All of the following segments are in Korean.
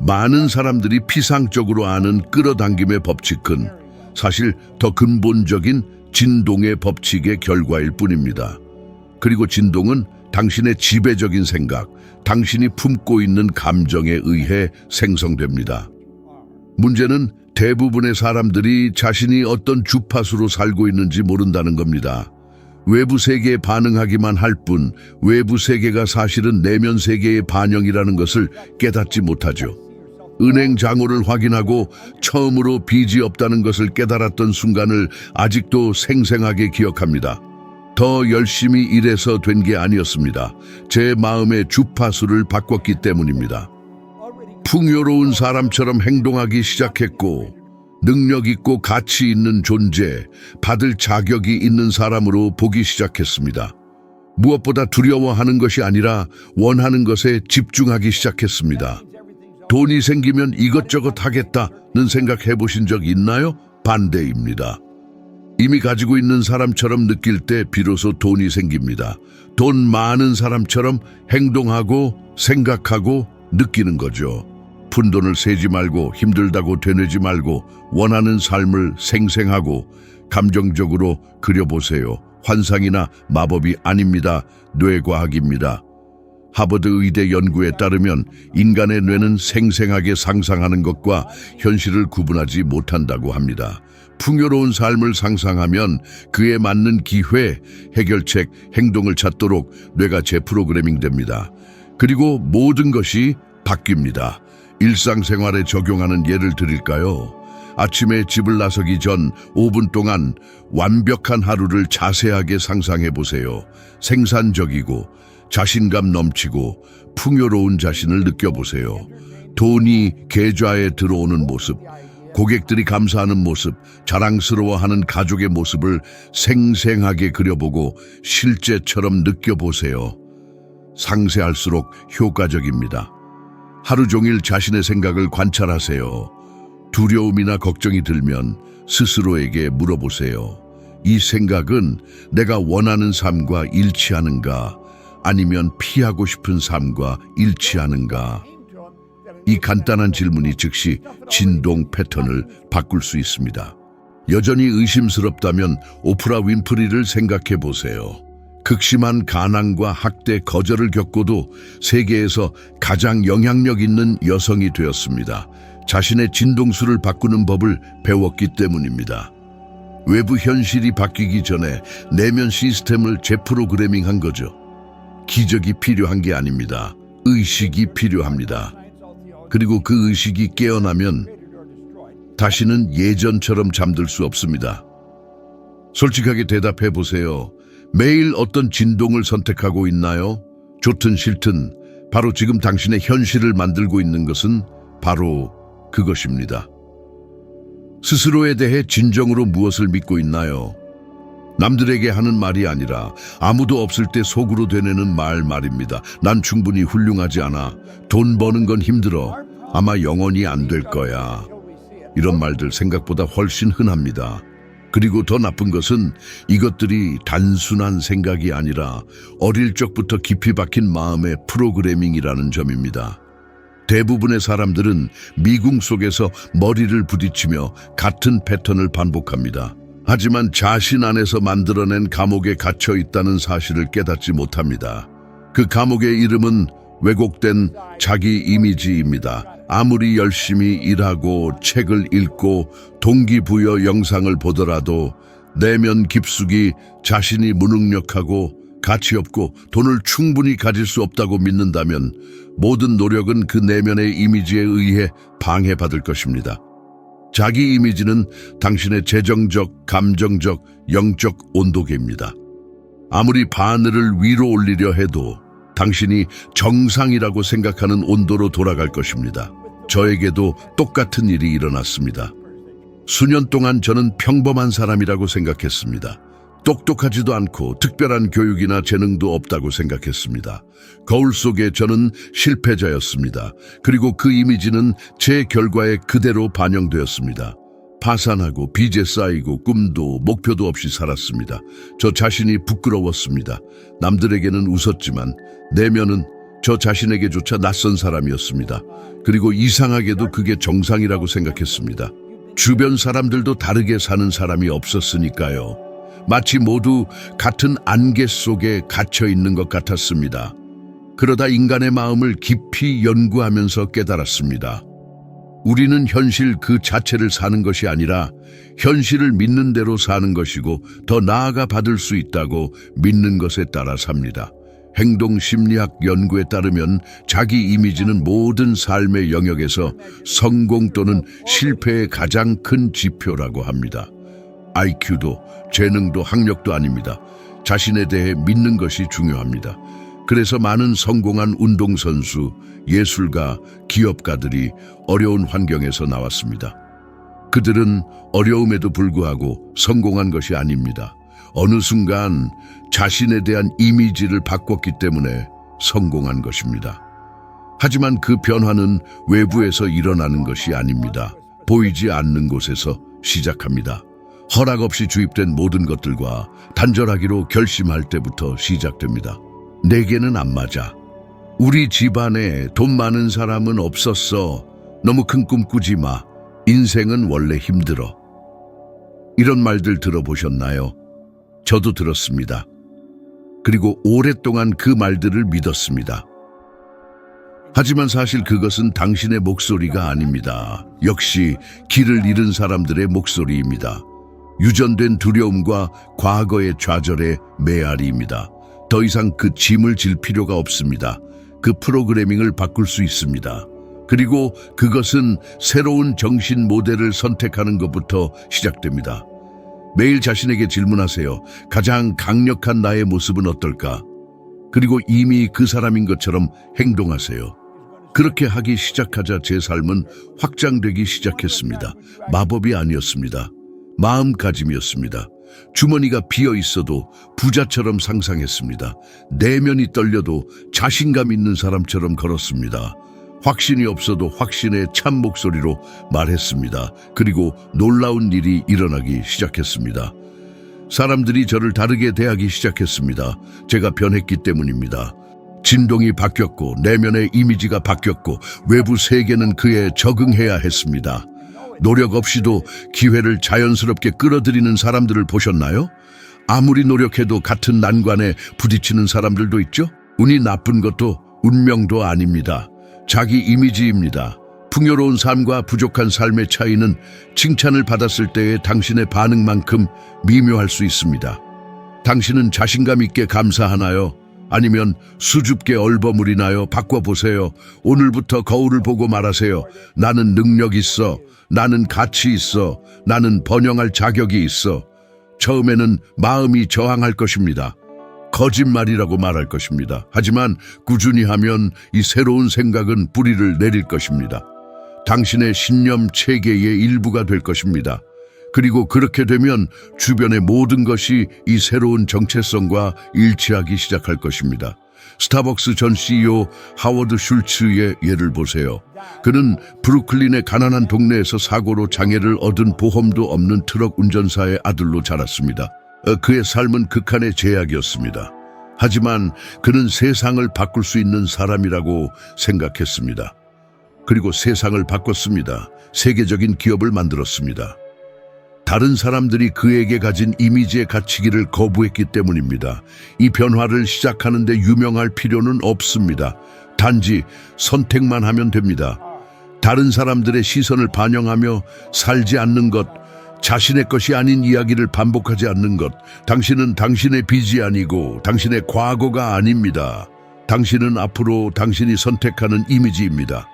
많은 사람들이 피상적으로 아는 끌어당김의 법칙은 사실 더 근본적인 진동의 법칙의 결과일 뿐입니다. 그리고 진동은 당신의 지배적인 생각, 당신이 품고 있는 감정에 의해 생성됩니다. 문제는 대부분의 사람들이 자신이 어떤 주파수로 살고 있는지 모른다는 겁니다. 외부 세계에 반응하기만 할 뿐 외부 세계가 사실은 내면 세계의 반영이라는 것을 깨닫지 못하죠. 은행 잔고를 확인하고 처음으로 빚이 없다는 것을 깨달았던 순간을 아직도 생생하게 기억합니다. 더 열심히 일해서 된 게 아니었습니다. 제 마음의 주파수를 바꿨기 때문입니다. 풍요로운 사람처럼 행동하기 시작했고 능력 있고 가치 있는 존재, 받을 자격이 있는 사람으로 보기 시작했습니다. 무엇보다 두려워하는 것이 아니라 원하는 것에 집중하기 시작했습니다. 돈이 생기면 이것저것 하겠다는 생각해 보신 적 있나요? 반대입니다. 이미 가지고 있는 사람처럼 느낄 때 비로소 돈이 생깁니다. 돈 많은 사람처럼 행동하고 생각하고 느끼는 거죠. 푼돈을 세지 말고 힘들다고 되뇌지 말고 원하는 삶을 생생하고 감정적으로 그려보세요. 환상이나 마법이 아닙니다. 뇌과학입니다. 하버드 의대 연구에 따르면 인간의 뇌는 생생하게 상상하는 것과 현실을 구분하지 못한다고 합니다. 풍요로운 삶을 상상하면 그에 맞는 기회, 해결책, 행동을 찾도록 뇌가 재프로그래밍 됩니다. 그리고 모든 것이 바뀝니다. 일상생활에 적용하는 예를 드릴까요? 아침에 집을 나서기 전 5분 동안 완벽한 하루를 자세하게 상상해 보세요. 생산적이고 자신감 넘치고 풍요로운 자신을 느껴보세요. 돈이 계좌에 들어오는 모습, 고객들이 감사하는 모습, 자랑스러워하는 가족의 모습을 생생하게 그려보고 실제처럼 느껴보세요. 상세할수록 효과적입니다. 하루 종일 자신의 생각을 관찰하세요. 두려움이나 걱정이 들면 스스로에게 물어보세요. 이 생각은 내가 원하는 삶과 일치하는가? 아니면 피하고 싶은 삶과 일치하는가? 이 간단한 질문이 즉시 진동 패턴을 바꿀 수 있습니다. 여전히 의심스럽다면 오프라 윈프리를 생각해 보세요. 극심한 가난과 학대, 거절을 겪고도 세계에서 가장 영향력 있는 여성이 되었습니다. 자신의 진동수를 바꾸는 법을 배웠기 때문입니다. 외부 현실이 바뀌기 전에 내면 시스템을 재프로그래밍한 거죠. 기적이 필요한 게 아닙니다. 의식이 필요합니다. 그리고 그 의식이 깨어나면 다시는 예전처럼 잠들 수 없습니다. 솔직하게 대답해 보세요. 매일 어떤 진동을 선택하고 있나요? 좋든 싫든 바로 지금 당신의 현실을 만들고 있는 것은 바로 그것입니다. 스스로에 대해 진정으로 무엇을 믿고 있나요? 남들에게 하는 말이 아니라 아무도 없을 때 속으로 되뇌는 말입니다. 난 충분히 훌륭하지 않아. 돈 버는 건 힘들어. 아마 영원히 안 될 거야. 이런 말들 생각보다 훨씬 흔합니다. 그리고 더 나쁜 것은 이것들이 단순한 생각이 아니라 어릴 적부터 깊이 박힌 마음의 프로그래밍이라는 점입니다. 대부분의 사람들은 미궁 속에서 머리를 부딪히며 같은 패턴을 반복합니다. 하지만 자신 안에서 만들어낸 감옥에 갇혀 있다는 사실을 깨닫지 못합니다. 그 감옥의 이름은 왜곡된 자기 이미지입니다. 아무리 열심히 일하고 책을 읽고 동기부여 영상을 보더라도 내면 깊숙이 자신이 무능력하고 가치 없고 돈을 충분히 가질 수 없다고 믿는다면 모든 노력은 그 내면의 이미지에 의해 방해받을 것입니다. 자기 이미지는 당신의 재정적, 감정적, 영적 온도계입니다. 아무리 바늘을 위로 올리려 해도 당신이 정상이라고 생각하는 온도로 돌아갈 것입니다. 저에게도 똑같은 일이 일어났습니다. 수년 동안 저는 평범한 사람이라고 생각했습니다. 똑똑하지도 않고 특별한 교육이나 재능도 없다고 생각했습니다. 거울 속에 저는 실패자였습니다. 그리고 그 이미지는 제 결과에 그대로 반영되었습니다. 파산하고 빚에 쌓이고 꿈도 목표도 없이 살았습니다. 저 자신이 부끄러웠습니다. 남들에게는 웃었지만 내면은 저 자신에게조차 낯선 사람이었습니다. 그리고 이상하게도 그게 정상이라고 생각했습니다. 주변 사람들도 다르게 사는 사람이 없었으니까요. 마치 모두 같은 안개 속에 갇혀 있는 것 같았습니다. 그러다 인간의 마음을 깊이 연구하면서 깨달았습니다. 우리는 현실 그 자체를 사는 것이 아니라 현실을 믿는 대로 사는 것이고 더 나아가 받을 수 있다고 믿는 것에 따라 삽니다. 행동 심리학 연구에 따르면 자기 이미지는 모든 삶의 영역에서 성공 또는 실패의 가장 큰 지표라고 합니다. IQ도 재능도 학력도 아닙니다. 자신에 대해 믿는 것이 중요합니다. 그래서 많은 성공한 운동선수, 예술가, 기업가들이 어려운 환경에서 나왔습니다. 그들은 어려움에도 불구하고 성공한 것이 아닙니다. 어느 순간 자신에 대한 이미지를 바꿨기 때문에 성공한 것입니다. 하지만 그 변화는 외부에서 일어나는 것이 아닙니다. 보이지 않는 곳에서 시작합니다. 허락 없이 주입된 모든 것들과 단절하기로 결심할 때부터 시작됩니다. 내게는 안 맞아. 우리 집안에 돈 많은 사람은 없었어. 너무 큰 꿈 꾸지 마. 인생은 원래 힘들어. 이런 말들 들어보셨나요? 저도 들었습니다. 그리고 오랫동안 그 말들을 믿었습니다. 하지만 사실 그것은 당신의 목소리가 아닙니다. 역시 길을 잃은 사람들의 목소리입니다. 유전된 두려움과 과거의 좌절의 메아리입니다. 더 이상 그 짐을 질 필요가 없습니다. 그 프로그래밍을 바꿀 수 있습니다. 그리고 그것은 새로운 정신 모델을 선택하는 것부터 시작됩니다. 매일 자신에게 질문하세요. 가장 강력한 나의 모습은 어떨까? 그리고 이미 그 사람인 것처럼 행동하세요. 그렇게 하기 시작하자 제 삶은 확장되기 시작했습니다. 마법이 아니었습니다. 마음가짐이었습니다. 주머니가 비어 있어도 부자처럼 상상했습니다. 내면이 떨려도 자신감 있는 사람처럼 걸었습니다. 확신이 없어도 확신의 참 목소리로 말했습니다. 그리고 놀라운 일이 일어나기 시작했습니다. 사람들이 저를 다르게 대하기 시작했습니다. 제가 변했기 때문입니다. 진동이 바뀌었고 내면의 이미지가 바뀌었고 외부 세계는 그에 적응해야 했습니다. 노력 없이도 기회를 자연스럽게 끌어들이는 사람들을 보셨나요? 아무리 노력해도 같은 난관에 부딪히는 사람들도 있죠? 운이 나쁜 것도 운명도 아닙니다. 자기 이미지입니다. 풍요로운 삶과 부족한 삶의 차이는 칭찬을 받았을 때의 당신의 반응만큼 미묘할 수 있습니다. 당신은 자신감 있게 감사하나요? 아니면 수줍게 얼버무리나요? 바꿔보세요. 오늘부터 거울을 보고 말하세요. 나는 능력 있어. 나는 가치 있어. 나는 번영할 자격이 있어. 처음에는 마음이 저항할 것입니다. 거짓말이라고 말할 것입니다. 하지만 꾸준히 하면 이 새로운 생각은 뿌리를 내릴 것입니다. 당신의 신념 체계의 일부가 될 것입니다. 그리고 그렇게 되면 주변의 모든 것이 이 새로운 정체성과 일치하기 시작할 것입니다. 스타벅스 전 CEO 하워드 슐츠의 예를 보세요. 그는 브루클린의 가난한 동네에서 사고로 장애를 얻은 보험도 없는 트럭 운전사의 아들로 자랐습니다. 그의 삶은 극한의 제약이었습니다. 하지만 그는 세상을 바꿀 수 있는 사람이라고 생각했습니다. 그리고 세상을 바꿨습니다. 세계적인 기업을 만들었습니다. 다른 사람들이 그에게 가진 이미지에 갇히기를 거부했기 때문입니다. 이 변화를 시작하는데 유명할 필요는 없습니다. 단지 선택만 하면 됩니다. 다른 사람들의 시선을 반영하며 살지 않는 것, 자신의 것이 아닌 이야기를 반복하지 않는 것, 당신은 당신의 빚이 아니고 당신의 과거가 아닙니다. 당신은 앞으로 당신이 선택하는 이미지입니다.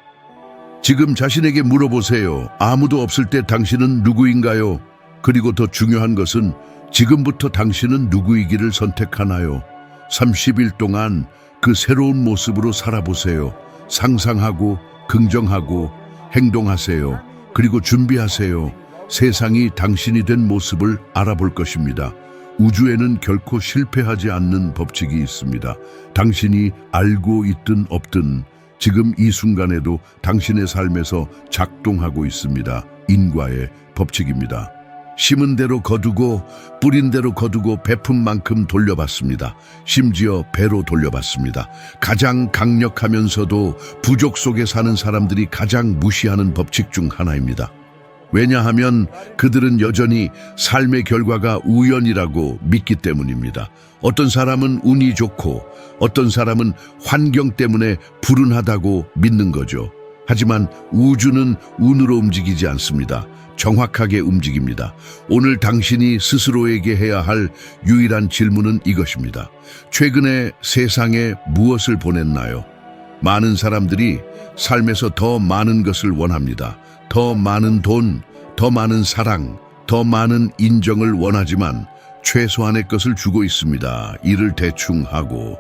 지금 자신에게 물어보세요. 아무도 없을 때 당신은 누구인가요? 그리고 더 중요한 것은 지금부터 당신은 누구이기를 선택하나요? 30일 동안 그 새로운 모습으로 살아보세요. 상상하고 긍정하고 행동하세요. 그리고 준비하세요. 세상이 당신이 된 모습을 알아볼 것입니다. 우주에는 결코 실패하지 않는 법칙이 있습니다. 당신이 알고 있든 없든 지금 이 순간에도 당신의 삶에서 작동하고 있습니다. 인과의 법칙입니다. 심은 대로 거두고 뿌린 대로 거두고 베푼 만큼 돌려받습니다. 심지어 배로 돌려받습니다. 가장 강력하면서도 부족 속에 사는 사람들이 가장 무시하는 법칙 중 하나입니다. 왜냐하면 그들은 여전히 삶의 결과가 우연이라고 믿기 때문입니다. 어떤 사람은 운이 좋고 어떤 사람은 환경 때문에 불운하다고 믿는 거죠. 하지만 우주는 운으로 움직이지 않습니다. 정확하게 움직입니다. 오늘 당신이 스스로에게 해야 할 유일한 질문은 이것입니다. 최근에 세상에 무엇을 보냈나요? 많은 사람들이 삶에서 더 많은 것을 원합니다. 더 많은 돈, 더 많은 사랑, 더 많은 인정을 원하지만 최소한의 것을 주고 있습니다. 일을 대충 하고,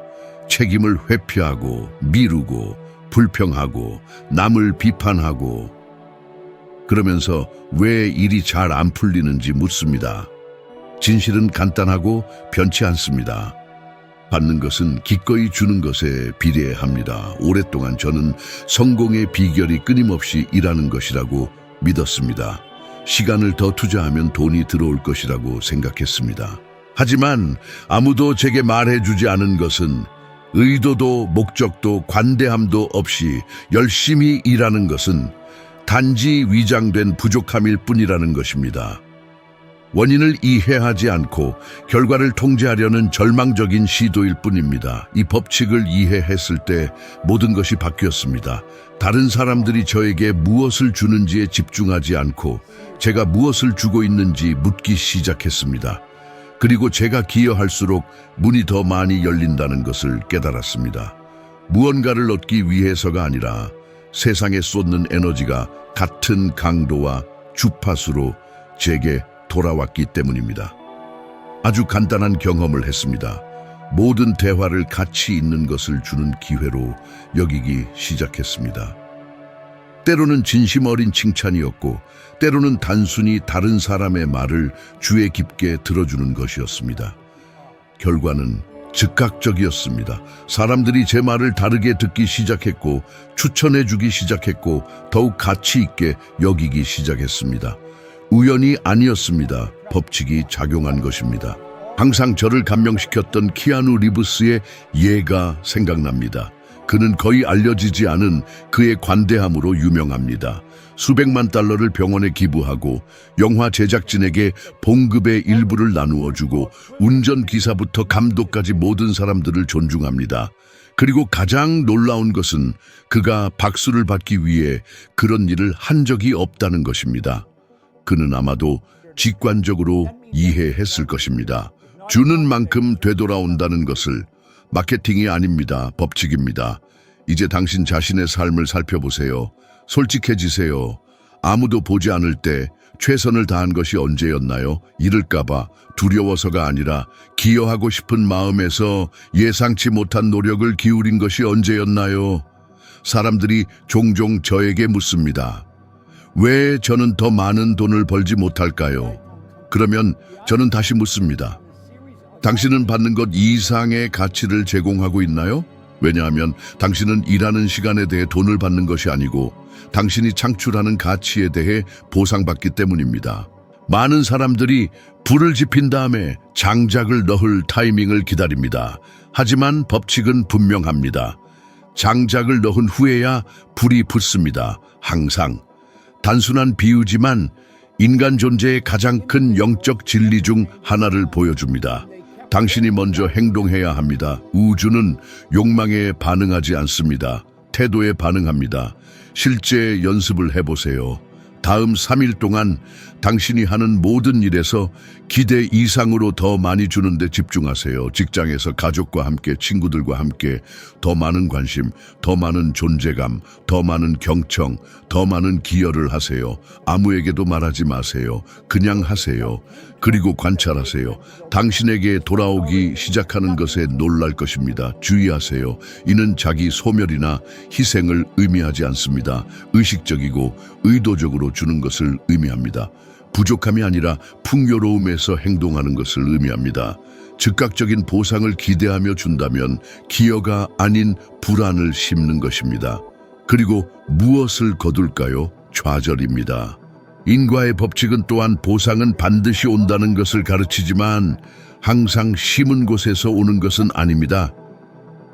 책임을 회피하고, 미루고, 불평하고, 남을 비판하고, 그러면서 왜 일이 잘 안 풀리는지 묻습니다. 진실은 간단하고 변치 않습니다. 받는 것은 기꺼이 주는 것에 비례합니다. 오랫동안 저는 성공의 비결이 끊임없이 일하는 것이라고 믿었습니다. 시간을 더 투자하면 돈이 들어올 것이라고 생각했습니다. 하지만 아무도 제게 말해주지 않은 것은 의도도 목적도 관대함도 없이 열심히 일하는 것은 단지 위장된 부족함일 뿐이라는 것입니다. 원인을 이해하지 않고 결과를 통제하려는 절망적인 시도일 뿐입니다. 이 법칙을 이해했을 때 모든 것이 바뀌었습니다. 다른 사람들이 저에게 무엇을 주는지에 집중하지 않고 제가 무엇을 주고 있는지 묻기 시작했습니다. 그리고 제가 기여할수록 문이 더 많이 열린다는 것을 깨달았습니다. 무언가를 얻기 위해서가 아니라 세상에 쏟는 에너지가 같은 강도와 주파수로 제게 돌아왔기 때문입니다. 아주 간단한 경험을 했습니다. 모든 대화를 가치 있는 것을 주는 기회로 여기기 시작했습니다. 때로는 진심 어린 칭찬이었고 때로는 단순히 다른 사람의 말을 주의 깊게 들어주는 것이었습니다. 결과는 즉각적이었습니다. 사람들이 제 말을 다르게 듣기 시작했고 추천해주기 시작했고 더욱 가치 있게 여기기 시작했습니다. 우연이 아니었습니다. 법칙이 작용한 것입니다. 항상 저를 감명시켰던 키아누 리브스의 예가 생각납니다. 그는 거의 알려지지 않은 그의 관대함으로 유명합니다. 수백만 달러를 병원에 기부하고 영화 제작진에게 봉급의 일부를 나누어 주고 운전기사부터 감독까지 모든 사람들을 존중합니다. 그리고 가장 놀라운 것은 그가 박수를 받기 위해 그런 일을 한 적이 없다는 것입니다. 그는 아마도 직관적으로 이해했을 것입니다. 주는 만큼 되돌아온다는 것을. 마케팅이 아닙니다. 법칙입니다. 이제 당신 자신의 삶을 살펴보세요. 솔직해지세요. 아무도 보지 않을 때 최선을 다한 것이 언제였나요? 잃을까봐 두려워서가 아니라 기여하고 싶은 마음에서 예상치 못한 노력을 기울인 것이 언제였나요? 사람들이 종종 저에게 묻습니다. 왜 저는 더 많은 돈을 벌지 못할까요? 그러면 저는 다시 묻습니다. 당신은 받는 것 이상의 가치를 제공하고 있나요? 왜냐하면 당신은 일하는 시간에 대해 돈을 받는 것이 아니고 당신이 창출하는 가치에 대해 보상받기 때문입니다. 많은 사람들이 불을 지핀 다음에 장작을 넣을 타이밍을 기다립니다. 하지만 법칙은 분명합니다. 장작을 넣은 후에야 불이 붙습니다. 항상. 단순한 비유지만 인간 존재의 가장 큰 영적 진리 중 하나를 보여줍니다. 당신이 먼저 행동해야 합니다. 우주는 욕망에 반응하지 않습니다. 태도에 반응합니다. 실제 연습을 해보세요. 다음 3일 동안 당신이 하는 모든 일에서 기대 이상으로 더 많이 주는데 집중하세요. 직장에서 가족과 함께, 친구들과 함께 더 많은 관심, 더 많은 존재감, 더 많은 경청, 더 많은 기여를 하세요. 아무에게도 말하지 마세요. 그냥 하세요. 그리고 관찰하세요. 당신에게 돌아오기 시작하는 것에 놀랄 것입니다. 주의하세요. 이는 자기 소멸이나 희생을 의미하지 않습니다. 의식적이고 의도적으로 주는 것을 의미합니다. 부족함이 아니라 풍요로움에서 행동하는 것을 의미합니다. 즉각적인 보상을 기대하며 준다면 기여가 아닌 불안을 심는 것입니다. 그리고 무엇을 거둘까요? 좌절입니다. 인과의 법칙은 또한 보상은 반드시 온다는 것을 가르치지만 항상 심은 곳에서 오는 것은 아닙니다.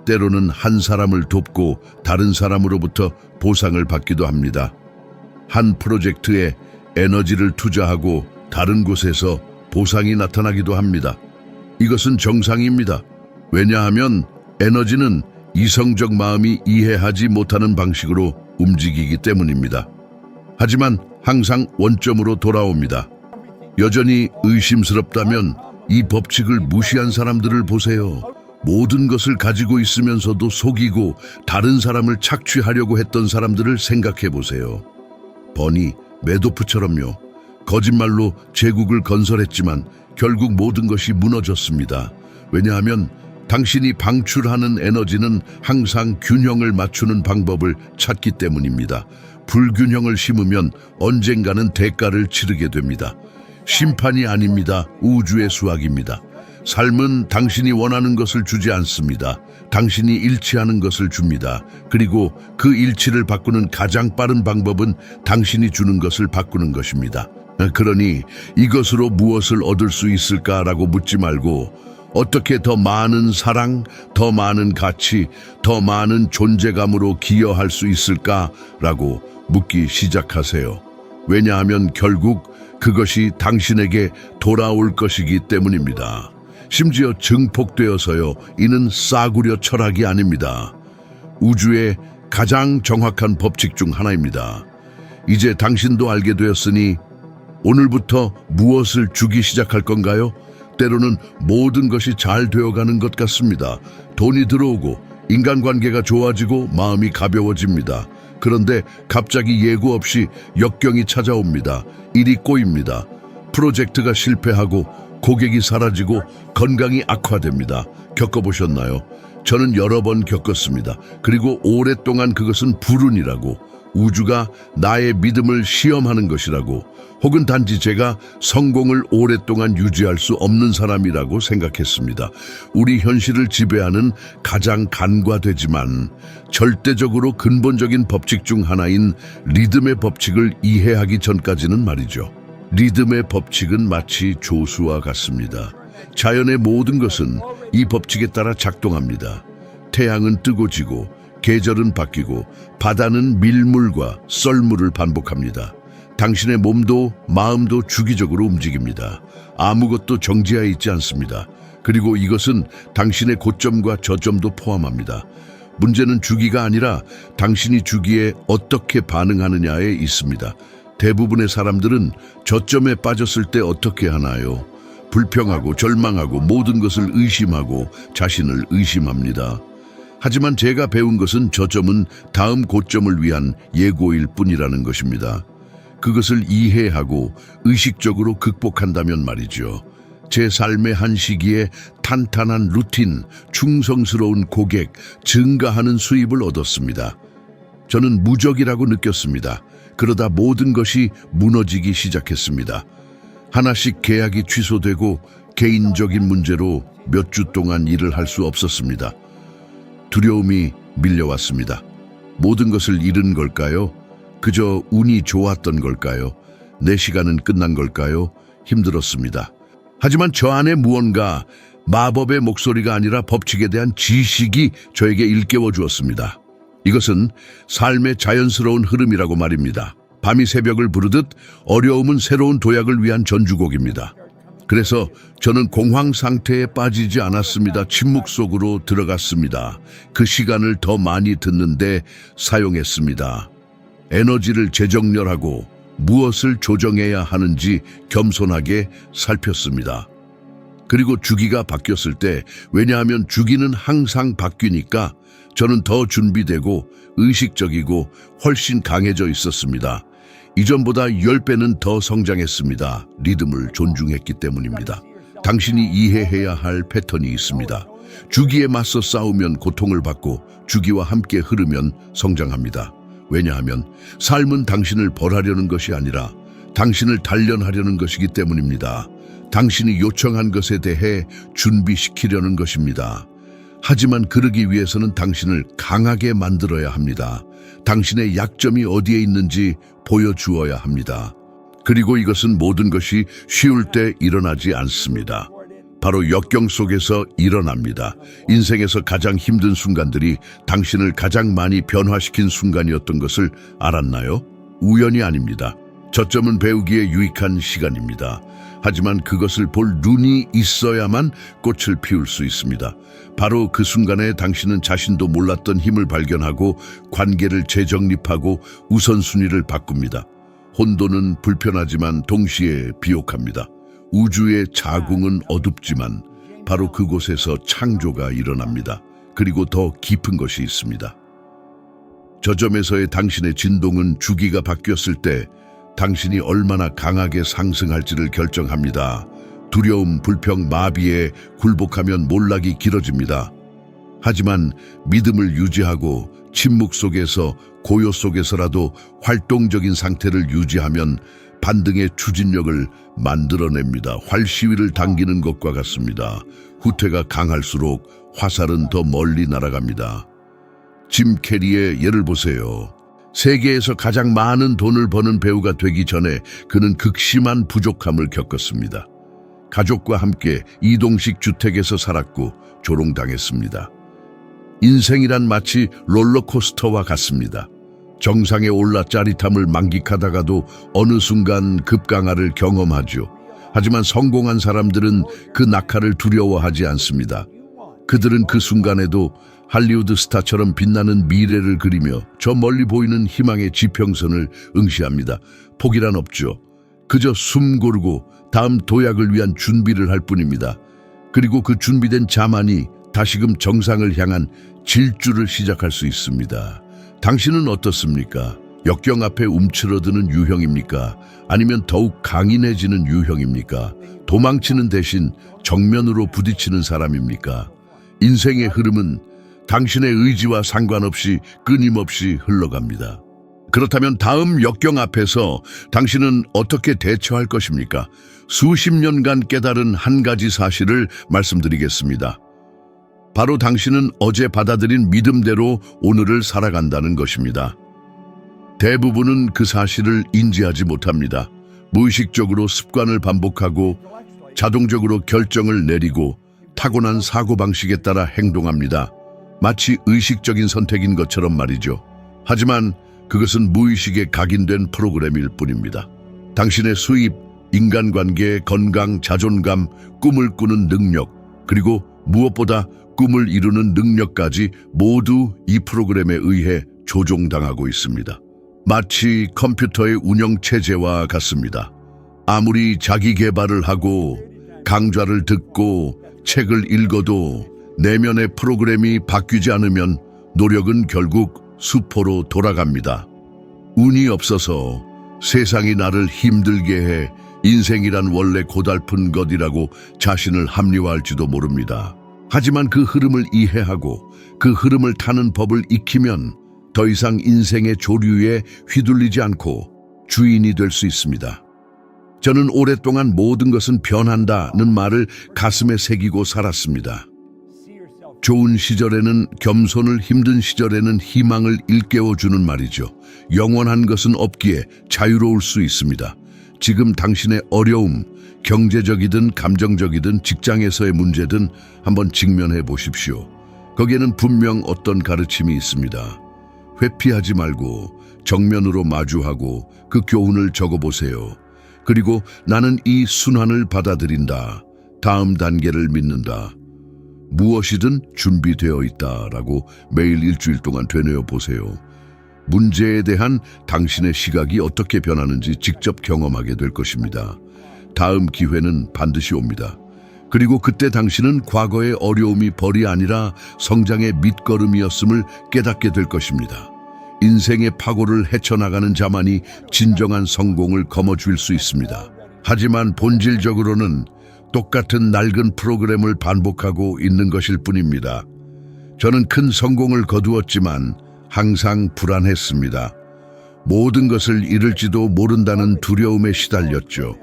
때로는 한 사람을 돕고 다른 사람으로부터 보상을 받기도 합니다. 한 프로젝트에 에너지를 투자하고 다른 곳에서 보상이 나타나기도 합니다. 이것은 정상입니다. 왜냐하면 에너지는 이성적 마음이 이해하지 못하는 방식으로 움직이기 때문입니다. 하지만 항상 원점으로 돌아옵니다. 여전히 의심스럽다면 이 법칙을 무시한 사람들을 보세요. 모든 것을 가지고 있으면서도 속이고 다른 사람을 착취하려고 했던 사람들을 생각해 보세요. 버니 매도프처럼요. 거짓말로 제국을 건설했지만 결국 모든 것이 무너졌습니다. 왜냐하면 당신이 방출하는 에너지는 항상 균형을 맞추는 방법을 찾기 때문입니다. 불균형을 심으면 언젠가는 대가를 치르게 됩니다. 심판이 아닙니다. 우주의 수학입니다. 삶은 당신이 원하는 것을 주지 않습니다. 당신이 일치하는 것을 줍니다. 그리고 그 일치를 바꾸는 가장 빠른 방법은 당신이 주는 것을 바꾸는 것입니다. 그러니 이것으로 무엇을 얻을 수 있을까라고 묻지 말고 어떻게 더 많은 사랑, 더 많은 가치, 더 많은 존재감으로 기여할 수 있을까라고 묻기 시작하세요. 왜냐하면 결국 그것이 당신에게 돌아올 것이기 때문입니다. 심지어 증폭되어서요. 이는 싸구려 철학이 아닙니다. 우주의 가장 정확한 법칙 중 하나입니다. 이제 당신도 알게 되었으니 오늘부터 무엇을 주기 시작할 건가요? 때로는 모든 것이 잘 되어가는 것 같습니다. 돈이 들어오고 인간관계가 좋아지고 마음이 가벼워집니다. 그런데 갑자기 예고 없이 역경이 찾아옵니다. 일이 꼬입니다. 프로젝트가 실패하고 고객이 사라지고 건강이 악화됩니다. 겪어보셨나요? 저는 여러 번 겪었습니다. 그리고 오랫동안 그것은 불운이라고, 우주가 나의 믿음을 시험하는 것이라고, 혹은 단지 제가 성공을 오랫동안 유지할 수 없는 사람이라고 생각했습니다. 우리 현실을 지배하는 가장 간과되지만 절대적으로 근본적인 법칙 중 하나인 리듬의 법칙을 이해하기 전까지는 말이죠. 리듬의 법칙은 마치 조수와 같습니다. 자연의 모든 것은 이 법칙에 따라 작동합니다. 태양은 뜨고 지고, 계절은 바뀌고, 바다는 밀물과 썰물을 반복합니다. 당신의 몸도 마음도 주기적으로 움직입니다. 아무것도 정지하여 있지 않습니다. 그리고 이것은 당신의 고점과 저점도 포함합니다. 문제는 주기가 아니라 당신이 주기에 어떻게 반응하느냐에 있습니다. 대부분의 사람들은 저점에 빠졌을 때 어떻게 하나요? 불평하고 절망하고 모든 것을 의심하고 자신을 의심합니다. 하지만 제가 배운 것은 저점은 다음 고점을 위한 예고일 뿐이라는 것입니다. 그것을 이해하고 의식적으로 극복한다면 말이죠. 제 삶의 한 시기에 탄탄한 루틴, 충성스러운 고객, 증가하는 수입을 얻었습니다. 저는 무적이라고 느꼈습니다. 그러다 모든 것이 무너지기 시작했습니다. 하나씩 계약이 취소되고 개인적인 문제로 몇 주 동안 일을 할 수 없었습니다. 두려움이 밀려왔습니다. 모든 것을 잃은 걸까요? 그저 운이 좋았던 걸까요? 내 시간은 끝난 걸까요? 힘들었습니다. 하지만 저 안에 무언가, 마법의 목소리가 아니라 법칙에 대한 지식이 저에게 일깨워 주었습니다. 이것은 삶의 자연스러운 흐름이라고 말입니다. 밤이 새벽을 부르듯 어려움은 새로운 도약을 위한 전주곡입니다. 그래서 저는 공황 상태에 빠지지 않았습니다. 침묵 속으로 들어갔습니다. 그 시간을 더 많이 듣는데 사용했습니다. 에너지를 재정렬하고 무엇을 조정해야 하는지 겸손하게 살폈습니다. 그리고 주기가 바뀌었을 때, 왜냐하면 주기는 항상 바뀌니까 저는 더 준비되고 의식적이고 훨씬 강해져 있었습니다. 이전보다 10배는 더 성장했습니다. 리듬을 존중했기 때문입니다. 당신이 이해해야 할 패턴이 있습니다. 주기에 맞서 싸우면 고통을 받고 주기와 함께 흐르면 성장합니다. 왜냐하면 삶은 당신을 벌하려는 것이 아니라 당신을 단련하려는 것이기 때문입니다. 당신이 요청한 것에 대해 준비시키려는 것입니다. 하지만 그러기 위해서는 당신을 강하게 만들어야 합니다. 당신의 약점이 어디에 있는지 보여주어야 합니다. 그리고 이것은 모든 것이 쉬울 때 일어나지 않습니다. 바로 역경 속에서 일어납니다. 인생에서 가장 힘든 순간들이 당신을 가장 많이 변화시킨 순간이었던 것을 알았나요? 우연이 아닙니다. 저점은 배우기에 유익한 시간입니다. 하지만 그것을 볼 눈이 있어야만 꽃을 피울 수 있습니다. 바로 그 순간에 당신은 자신도 몰랐던 힘을 발견하고 관계를 재정립하고 우선순위를 바꿉니다. 혼돈은 불편하지만 동시에 비옥합니다. 우주의 자궁은 어둡지만 바로 그곳에서 창조가 일어납니다. 그리고 더 깊은 것이 있습니다. 저점에서의 당신의 진동은 주기가 바뀌었을 때 당신이 얼마나 강하게 상승할지를 결정합니다. 두려움, 불평, 마비에 굴복하면 몰락이 길어집니다. 하지만 믿음을 유지하고 침묵 속에서 고요 속에서라도 활동적인 상태를 유지하면 반등의 추진력을 만들어냅니다. 활시위를 당기는 것과 같습니다. 후퇴가 강할수록 화살은 더 멀리 날아갑니다. 짐 캐리의 예를 보세요. 세계에서 가장 많은 돈을 버는 배우가 되기 전에 그는 극심한 부족함을 겪었습니다. 가족과 함께 이동식 주택에서 살았고 조롱당했습니다. 인생이란 마치 롤러코스터와 같습니다. 정상에 올라 짜릿함을 만끽하다가도 어느 순간 급강하를 경험하죠. 하지만 성공한 사람들은 그 낙하를 두려워하지 않습니다. 그들은 그 순간에도 할리우드 스타처럼 빛나는 미래를 그리며 저 멀리 보이는 희망의 지평선을 응시합니다. 포기란 없죠. 그저 숨 고르고 다음 도약을 위한 준비를 할 뿐입니다. 그리고 그 준비된 자만이 다시금 정상을 향한 질주를 시작할 수 있습니다. 당신은 어떻습니까? 역경 앞에 움츠러드는 유형입니까? 아니면 더욱 강인해지는 유형입니까? 도망치는 대신 정면으로 부딪히는 사람입니까? 인생의 흐름은 당신의 의지와 상관없이 끊임없이 흘러갑니다. 그렇다면 다음 역경 앞에서 당신은 어떻게 대처할 것입니까? 수십 년간 깨달은 한 가지 사실을 말씀드리겠습니다. 바로 당신은 어제 받아들인 믿음대로 오늘을 살아간다는 것입니다. 대부분은 그 사실을 인지하지 못합니다. 무의식적으로 습관을 반복하고 자동적으로 결정을 내리고 타고난 사고방식에 따라 행동합니다. 마치 의식적인 선택인 것처럼 말이죠. 하지만 그것은 무의식에 각인된 프로그램일 뿐입니다. 당신의 수입, 인간관계, 건강, 자존감, 꿈을 꾸는 능력, 그리고 무엇보다 꿈을 이루는 능력까지 모두 이 프로그램에 의해 조종당하고 있습니다. 마치 컴퓨터의 운영체제와 같습니다. 아무리 자기 개발을 하고 강좌를 듣고 책을 읽어도 내면의 프로그램이 바뀌지 않으면 노력은 결국 수포로 돌아갑니다. 운이 없어서 세상이 나를 힘들게 해 인생이란 원래 고달픈 것이라고 자신을 합리화할지도 모릅니다. 하지만 그 흐름을 이해하고 그 흐름을 타는 법을 익히면 더 이상 인생의 조류에 휘둘리지 않고 주인이 될 수 있습니다. 저는 오랫동안 모든 것은 변한다는 말을 가슴에 새기고 살았습니다. 좋은 시절에는 겸손을, 힘든 시절에는 희망을 일깨워주는 말이죠. 영원한 것은 없기에 자유로울 수 있습니다. 지금 당신의 어려움, 경제적이든 감정적이든 직장에서의 문제든 한번 직면해 보십시오. 거기에는 분명 어떤 가르침이 있습니다. 회피하지 말고 정면으로 마주하고 그 교훈을 적어보세요. 그리고 나는 이 순환을 받아들인다. 다음 단계를 믿는다. 무엇이든 준비되어 있다라고 매일 일주일 동안 되뇌어 보세요. 문제에 대한 당신의 시각이 어떻게 변하는지 직접 경험하게 될 것입니다. 다음 기회는 반드시 옵니다. 그리고 그때 당신은 과거의 어려움이 벌이 아니라 성장의 밑거름이었음을 깨닫게 될 것입니다. 인생의 파고를 헤쳐나가는 자만이 진정한 성공을 거머쥘 수 있습니다. 하지만 본질적으로는 똑같은 낡은 프로그램을 반복하고 있는 것일 뿐입니다. 저는 큰 성공을 거두었지만 항상 불안했습니다. 모든 것을 잃을지도 모른다는 두려움에 시달렸죠.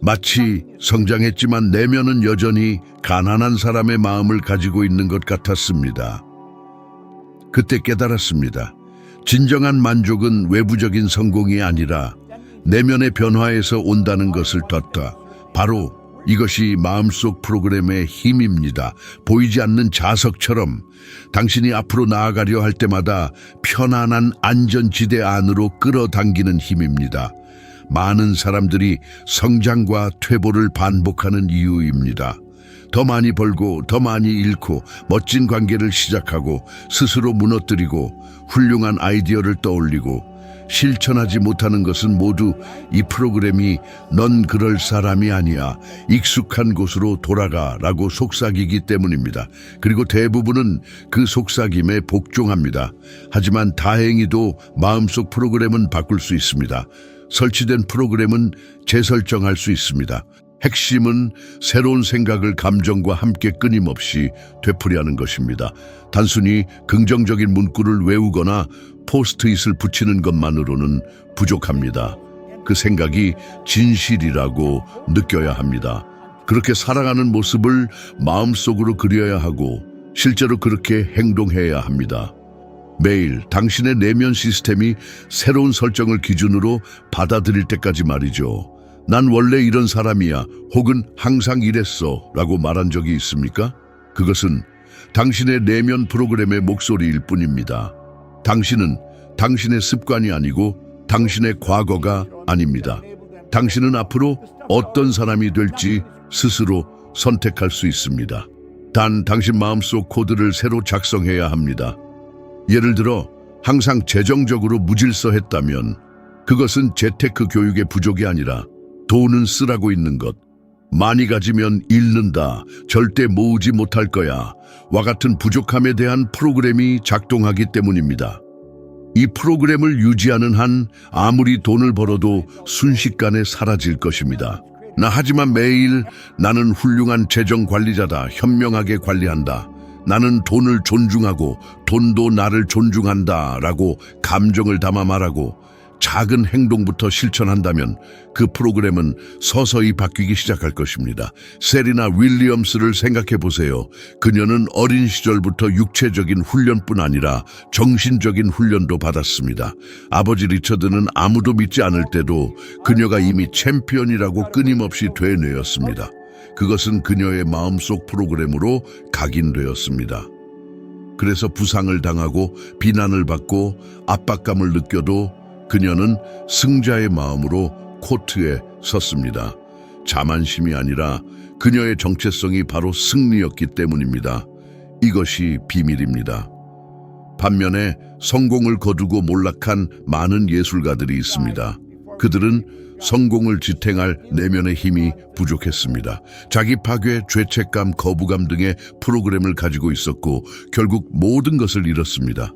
마치 성장했지만 내면은 여전히 가난한 사람의 마음을 가지고 있는 것 같았습니다. 그때 깨달았습니다. 진정한 만족은 외부적인 성공이 아니라 내면의 변화에서 온다는 것을 뒀다. 바로 이것이 마음속 프로그램의 힘입니다. 보이지 않는 자석처럼 당신이 앞으로 나아가려 할 때마다 편안한 안전지대 안으로 끌어당기는 힘입니다. 많은 사람들이 성장과 퇴보를 반복하는 이유입니다. 더 많이 벌고 더 많이 잃고 멋진 관계를 시작하고 스스로 무너뜨리고 훌륭한 아이디어를 떠올리고 실천하지 못하는 것은 모두 이 프로그램이 넌 그럴 사람이 아니야, 익숙한 곳으로 돌아가라고 속삭이기 때문입니다. 그리고 대부분은 그 속삭임에 복종합니다. 하지만 다행히도 마음속 프로그램은 바꿀 수 있습니다. 설치된 프로그램은 재설정할 수 있습니다. 핵심은 새로운 생각을 감정과 함께 끊임없이 되풀이하는 것입니다. 단순히 긍정적인 문구를 외우거나 포스트잇을 붙이는 것만으로는 부족합니다. 그 생각이 진실이라고 느껴야 합니다. 그렇게 살아가는 모습을 마음속으로 그려야 하고 실제로 그렇게 행동해야 합니다. 매일 당신의 내면 시스템이 새로운 설정을 기준으로 받아들일 때까지 말이죠. 난 원래 이런 사람이야, 혹은 항상 이랬어 라고 말한 적이 있습니까? 그것은 당신의 내면 프로그램의 목소리일 뿐입니다. 당신은 당신의 습관이 아니고 당신의 과거가 아닙니다. 당신은 앞으로 어떤 사람이 될지 스스로 선택할 수 있습니다. 단 당신 마음속 코드를 새로 작성해야 합니다. 예를 들어 항상 재정적으로 무질서했다면 그것은 재테크 교육의 부족이 아니라 돈은 쓰라고 있는 것, 많이 가지면 잃는다, 절대 모으지 못할 거야 와 같은 부족함에 대한 프로그램이 작동하기 때문입니다. 이 프로그램을 유지하는 한 아무리 돈을 벌어도 순식간에 사라질 것입니다. 하지만 매일 나는 훌륭한 재정 관리자다, 현명하게 관리한다, 나는 돈을 존중하고 돈도 나를 존중한다 라고 감정을 담아 말하고 작은 행동부터 실천한다면 그 프로그램은 서서히 바뀌기 시작할 것입니다. 세리나 윌리엄스를 생각해 보세요. 그녀는 어린 시절부터 육체적인 훈련뿐 아니라 정신적인 훈련도 받았습니다. 아버지 리처드는 아무도 믿지 않을 때도 그녀가 이미 챔피언이라고 끊임없이 되뇌었습니다. 그것은 그녀의 마음속 프로그램으로 각인되었습니다. 그래서 부상을 당하고 비난을 받고 압박감을 느껴도 그녀는 승자의 마음으로 코트에 섰습니다. 자만심이 아니라 그녀의 정체성이 바로 승리였기 때문입니다. 이것이 비밀입니다. 반면에 성공을 거두고 몰락한 많은 예술가들이 있습니다. 그들은 성공을 지탱할 내면의 힘이 부족했습니다. 자기 파괴, 죄책감, 거부감 등의 프로그램을 가지고 있었고 결국 모든 것을 잃었습니다.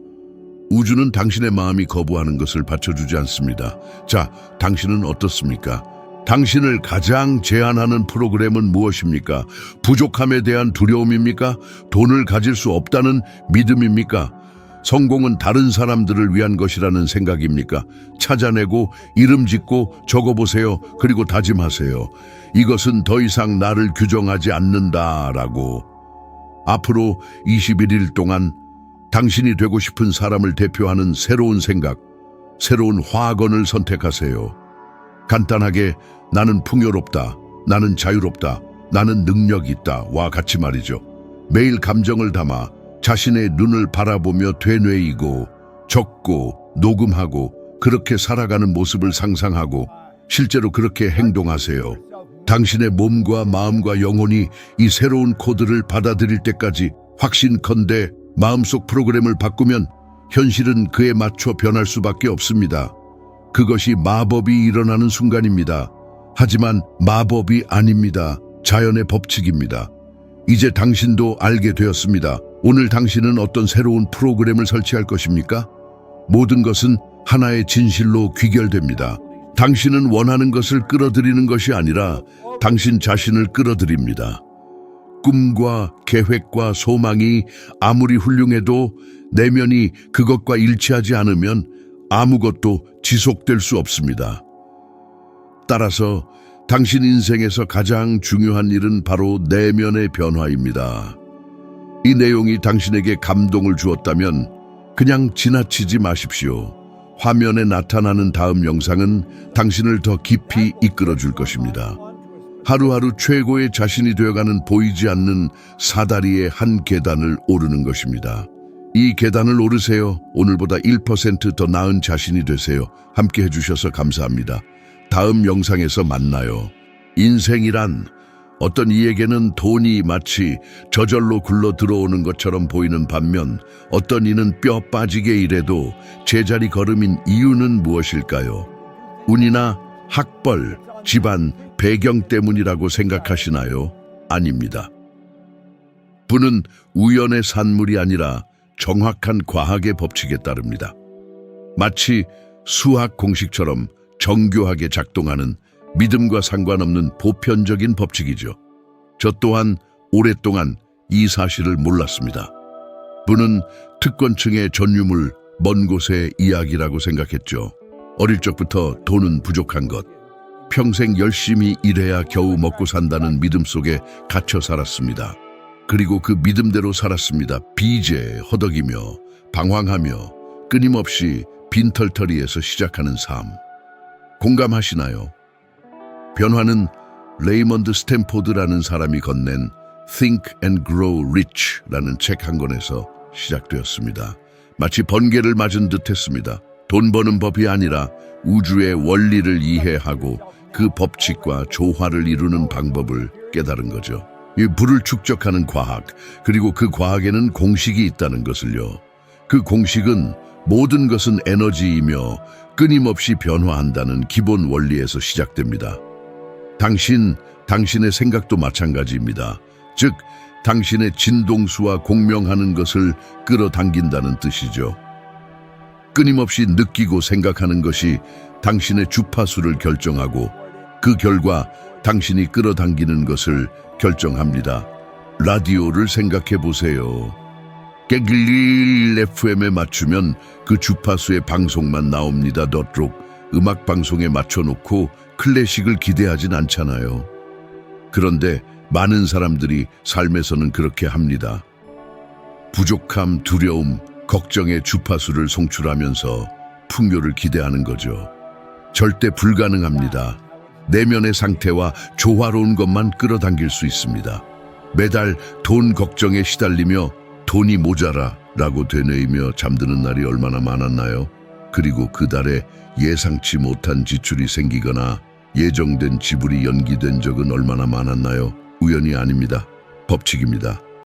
우주는 당신의 마음이 거부하는 것을 받쳐주지 않습니다. 자, 당신은 어떻습니까? 당신을 가장 제한하는 프로그램은 무엇입니까? 부족함에 대한 두려움입니까? 돈을 가질 수 없다는 믿음입니까? 성공은 다른 사람들을 위한 것이라는 생각입니까? 찾아내고 이름 짓고 적어보세요. 그리고 다짐하세요. 이것은 더 이상 나를 규정하지 않는다라고. 앞으로 21일 동안 당신이 되고 싶은 사람을 대표하는 새로운 생각, 새로운 화건을 선택하세요. 간단하게 나는 풍요롭다, 나는 자유롭다, 나는 능력이 있다 와 같이 말이죠. 매일 감정을 담아 자신의 눈을 바라보며 되뇌이고 적고 녹음하고 그렇게 살아가는 모습을 상상하고 실제로 그렇게 행동하세요. 당신의 몸과 마음과 영혼이 이 새로운 코드를 받아들일 때까지 확신컨대 마음속 프로그램을 바꾸면 현실은 그에 맞춰 변할 수밖에 없습니다. 그것이 마법이 일어나는 순간입니다. 하지만 마법이 아닙니다. 자연의 법칙입니다. 이제 당신도 알게 되었습니다. 오늘 당신은 어떤 새로운 프로그램을 설치할 것입니까? 모든 것은 하나의 진실로 귀결됩니다. 당신은 원하는 것을 끌어들이는 것이 아니라 당신 자신을 끌어들입니다. 꿈과 계획과 소망이 아무리 훌륭해도 내면이 그것과 일치하지 않으면 아무것도 지속될 수 없습니다. 따라서 당신 인생에서 가장 중요한 일은 바로 내면의 변화입니다. 이 내용이 당신에게 감동을 주었다면 그냥 지나치지 마십시오. 화면에 나타나는 다음 영상은 당신을 더 깊이 이끌어 줄 것입니다. 하루하루 최고의 자신이 되어가는 보이지 않는 사다리의 한 계단을 오르는 것입니다. 이 계단을 오르세요. 오늘보다 1% 더 나은 자신이 되세요. 함께 해주셔서 감사합니다. 다음 영상에서 만나요. 인생이란 어떤 이에게는 돈이 마치 저절로 굴러 들어오는 것처럼 보이는 반면 어떤 이는 뼈 빠지게 일해도 제자리 걸음인 이유는 무엇일까요? 운이나 학벌, 집안, 배경 때문이라고 생각하시나요? 아닙니다. 부는 우연의 산물이 아니라 정확한 과학의 법칙에 따릅니다. 마치 수학 공식처럼 정교하게 작동하는 믿음과 상관없는 보편적인 법칙이죠. 저 또한 오랫동안 이 사실을 몰랐습니다. 부는 특권층의 전유물, 먼 곳의 이야기라고 생각했죠. 어릴 적부터 돈은 부족한 것, 평생 열심히 일해야 겨우 먹고 산다는 믿음 속에 갇혀 살았습니다. 그리고 그 믿음대로 살았습니다. 빚에 허덕이며 방황하며 끊임없이 빈털터리에서 시작하는 삶. 공감하시나요? 변화는 레이먼드 스탠포드라는 사람이 건넨 Think and Grow Rich라는 책 한 권에서 시작되었습니다. 마치 번개를 맞은 듯 했습니다. 돈 버는 법이 아니라 우주의 원리를 이해하고 그 법칙과 조화를 이루는 방법을 깨달은 거죠. 이 부를 축적하는 과학, 그리고 그 과학에는 공식이 있다는 것을요. 그 공식은 모든 것은 에너지이며 끊임없이 변화한다는 기본 원리에서 시작됩니다. 당신의 생각도 마찬가지입니다. 즉, 당신의 진동수와 공명하는 것을 끌어당긴다는 뜻이죠. 끊임없이 느끼고 생각하는 것이 당신의 주파수를 결정하고 그 결과 당신이 끌어당기는 것을 결정합니다. 라디오를 생각해 보세요. 깨글릴 FM에 맞추면 그 주파수의 방송만 나옵니다. 덧록 음악 방송에 맞춰놓고 클래식을 기대하진 않잖아요. 그런데 많은 사람들이 삶에서는 그렇게 합니다. 부족함, 두려움, 걱정의 주파수를 송출하면서 풍요를 기대하는 거죠. 절대 불가능합니다. 내면의 상태와 조화로운 것만 끌어당길 수 있습니다. 매달 돈 걱정에 시달리며 돈이 모자라 라고 되뇌이며 잠드는 날이 얼마나 많았나요? 그리고 그 달에 예상치 못한 지출이 생기거나 예정된 지불이 연기된 적은 얼마나 많았나요? 우연이 아닙니다. 법칙입니다.